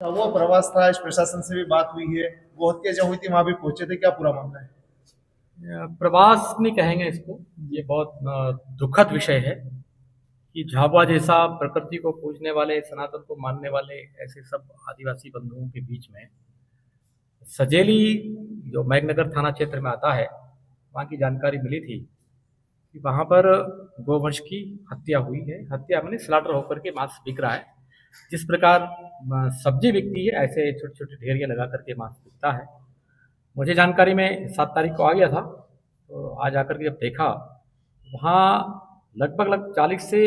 वो प्रवास था, इस प्रशासन से भी बात हुई है, वो हत्या जहाँ हुई थी वहां भी पहुंचे थे, क्या पूरा मामला है? प्रवास नहीं कहेंगे इसको। ये बहुत दुखद विषय है कि झाबुआ जैसा प्रकृति को पूजने वाले, सनातन को मानने वाले ऐसे सब आदिवासी बंधुओं के बीच में सजेली, जो मैघनगर थाना क्षेत्र में आता है, वहाँ की जानकारी मिली थी कि वहाँ पर गोवंश की हत्या हुई है। हत्या मैंने स्लाटर होकर के मांस बिक रहा है। जिस प्रकार सब्जी बिकती है, ऐसे छोटे छोटे ढेरियाँ लगा करके मांस बिकता है। मुझे जानकारी में 7 तारीख को आ गया था, तो आज आकर के जब देखा, वहाँ लगभग 40 से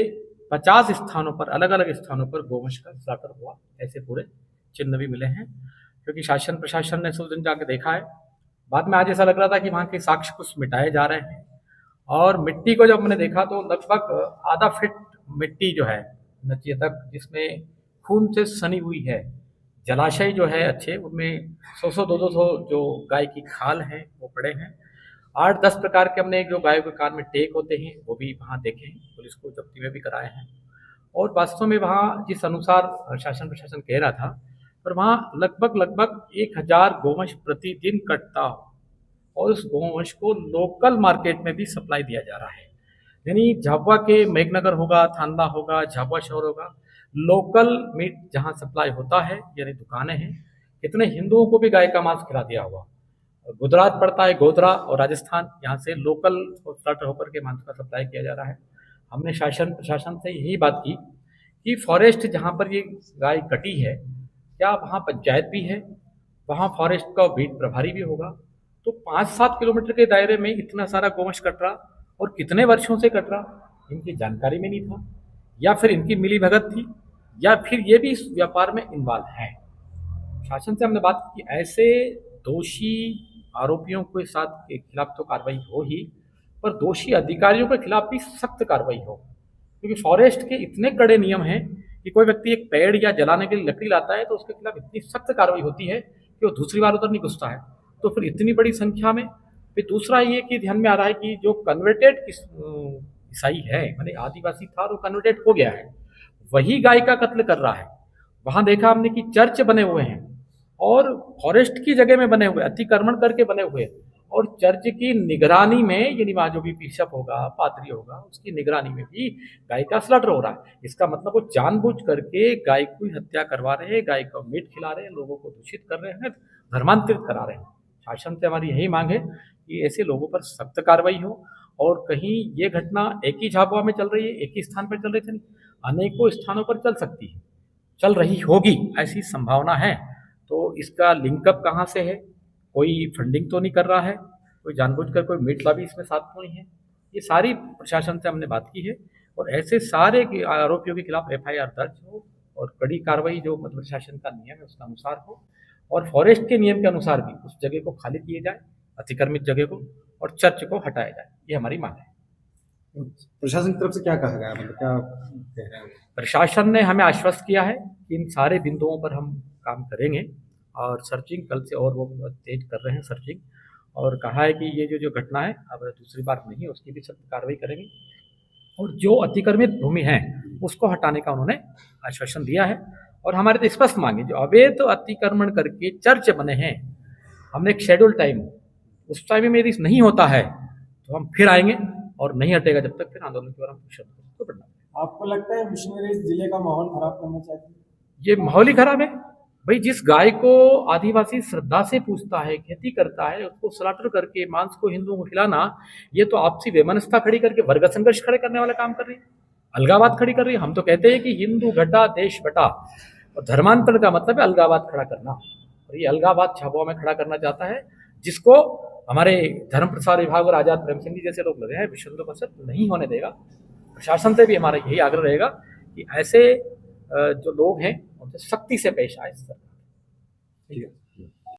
50 स्थानों पर, अलग अलग स्थानों पर गोवंश का स्लाटर हुआ, ऐसे पूरे चिन्ह भी मिले हैं। क्योंकि शासन प्रशासन ने उस दिन जाके देखा है। बाद में आज ऐसा लग रहा था कि वहाँ के साक्ष्य कुछ मिटाए जा रहे हैं। और मिट्टी को जब मैंने देखा तो लगभग आधा फीट मिट्टी जो है नीचे तक, जिसमें खून से सनी हुई है। जलाशय जो है अच्छे, उनमें 100 दो 200 जो गाय की खाल हैं वो पड़े हैं। 8-10 प्रकार के हमने जो गायों के कान में टेक होते हैं वो भी वहाँ देखे हैं, पुलिस को जब्ती में भी कराए हैं। और वास्तव में वहाँ जिस अनुसार शासन प्रशासन कह रहा था, पर वहाँ लगभग 1000 गोवंश प्रतिदिन कटता हो, और उस गोवंश को लोकल मार्केट में भी सप्लाई दिया जा रहा है। यानी झाबुआ के मेघनगर होगा, थांदा होगा, झाबुआ शहर होगा, लोकल मीट जहाँ सप्लाई होता है, यानी दुकानें हैं, कितने हिंदुओं को भी गाय का मांस खिला दिया होगा। गुजरात पड़ता है, गोधरा और राजस्थान, यहाँ से लोकल स्टार्टर होकर के मांस का सप्लाई किया जा रहा है। हमने शासन प्रशासन से यही बात की कि फॉरेस्ट जहाँ पर ये गाय कटी है, क्या वहाँ पंचायत भी है, वहाँ फॉरेस्ट का बीट प्रभारी भी होगा? तो 5-7 किलोमीटर के दायरे में इतना सारा गोवंश कट रहा, और कितने वर्षों से कट रहा, इनकी जानकारी में नहीं था, या फिर इनकी मिली भगत थी, या फिर ये भी इस व्यापार में इन्वॉल्व है। शासन से हमने बात की कि ऐसे दोषी आरोपियों के साथ के खिलाफ तो कार्रवाई हो ही, पर दोषी अधिकारियों के खिलाफ भी सख्त कार्रवाई हो। क्योंकि फॉरेस्ट के इतने कड़े नियम हैं कि कोई व्यक्ति एक पेड़ या जलाने के लिए लकड़ी लाता है तो उसके खिलाफ इतनी सख्त कार्रवाई होती है कि वो दूसरी बार उधर नहीं घुसता है। तो फिर इतनी बड़ी संख्या में, फिर दूसरा ये कि ध्यान में आ रहा है कि जो कन्वर्टेड ईसाई है, माने आदिवासी था और वो कन्वर्टेड हो गया है, वही गाय का कत्ल कर रहा है। वहां देखा हमने कि चर्च बने हुए हैं, और फॉरेस्ट की जगह में बने हुए, अतिक्रमण करके बने हुए, और चर्च की निगरानी में, यानी वहां जो भी बिशप होगा, पादरी होगा, उसकी निगरानी में भी गाय का स्लॉटर हो रहा है। इसका मतलब वो जानबूझ करके गाय की हत्या करवा रहे हैं, गाय का मीट खिला रहे हैं, लोगों को दूषित कर रहे हैं, धर्मांतरित करा रहे हैं। शासन से हमारी यही मांग है कि ऐसे लोगों पर सख्त कार्रवाई हो। और कहीं ये घटना एक ही झाबुआ में चल रही है, एक ही स्थान पर चल रही थी, अनेकों स्थानों पर चल सकती है, चल रही होगी, ऐसी संभावना है। तो इसका लिंकअप कहाँ से है? कोई फंडिंग तो नहीं कर रहा है, कोई जानबूझकर कोई मीट लॉबी इसमें साथ तो नहीं है? ये सारी प्रशासन से हमने बात की है, और ऐसे सारे आरोपियों के खिलाफ एफआईआर दर्ज हो, और कड़ी कार्रवाई जो मतलब प्रशासन का नियम है उसके अनुसार हो, और फॉरेस्ट के नियम के अनुसार भी उस जगह को खाली किए जाए, अतिक्रमित जगह को, और चर्च को हटाया जाए। ये हमारी मांग है। प्रशासन की तरफ से क्या कहा गया, मतलब क्या कह रहे हैं? प्रशासन ने हमें आश्वस्त किया है कि इन सारे बिंदुओं पर हम काम करेंगे, और सर्चिंग कल से और वो तेज कर रहे हैं सर्चिंग, और कहा है कि ये जो घटना है अब दूसरी बार नहीं, उसकी भी सख्त कार्रवाई करेंगे, और जो अतिक्रमित भूमि है उसको हटाने का उन्होंने आश्वासन दिया है। और हमारे तो स्पष्ट मांगे, जो अवैध अतिक्रमण करके चर्च बने हैं, हमने एक शेड्यूल टाइम, उस टाइम में यदि नहीं होता है तो हम फिर आएंगे, और नहीं हटेगा जब तक, फिर आंदोलन की ओर हम तो बढ़ना। आपको लगता है मिशनरी जिले का माहौल खराब करना चाहती है? ये माहौल ही खराब है भाई। जिस गाय को आदिवासी श्रद्धा से पूजता है, खेती करता है, उसको स्लाटर करके मांस को हिंदुओं को खिलाना, ये तो आपसी वैमनस्यता खड़ी करके वर्ग संघर्ष खड़े करने वाला काम कर रही है, अलगावाद खड़ी कर रही है। हम तो कहते हैं कि हिंदू घटा देश बटा, और धर्मांतरण का मतलब है अलगावाद खड़ा करना, और ये अलगावाद झाबुआ में खड़ा करना चाहता है, जिसको हमारे धर्म प्रसार विभाग और आजाद प्रेम सिंह जी जैसे लोग लगे हैं, विश्व हिंदू परिषद नहीं होने देगा। प्रशासन से भी हमारा यही आग्रह रहेगा कि ऐसे जो लोग हैं उनसे सख्ती से पेश आए। ठीक है।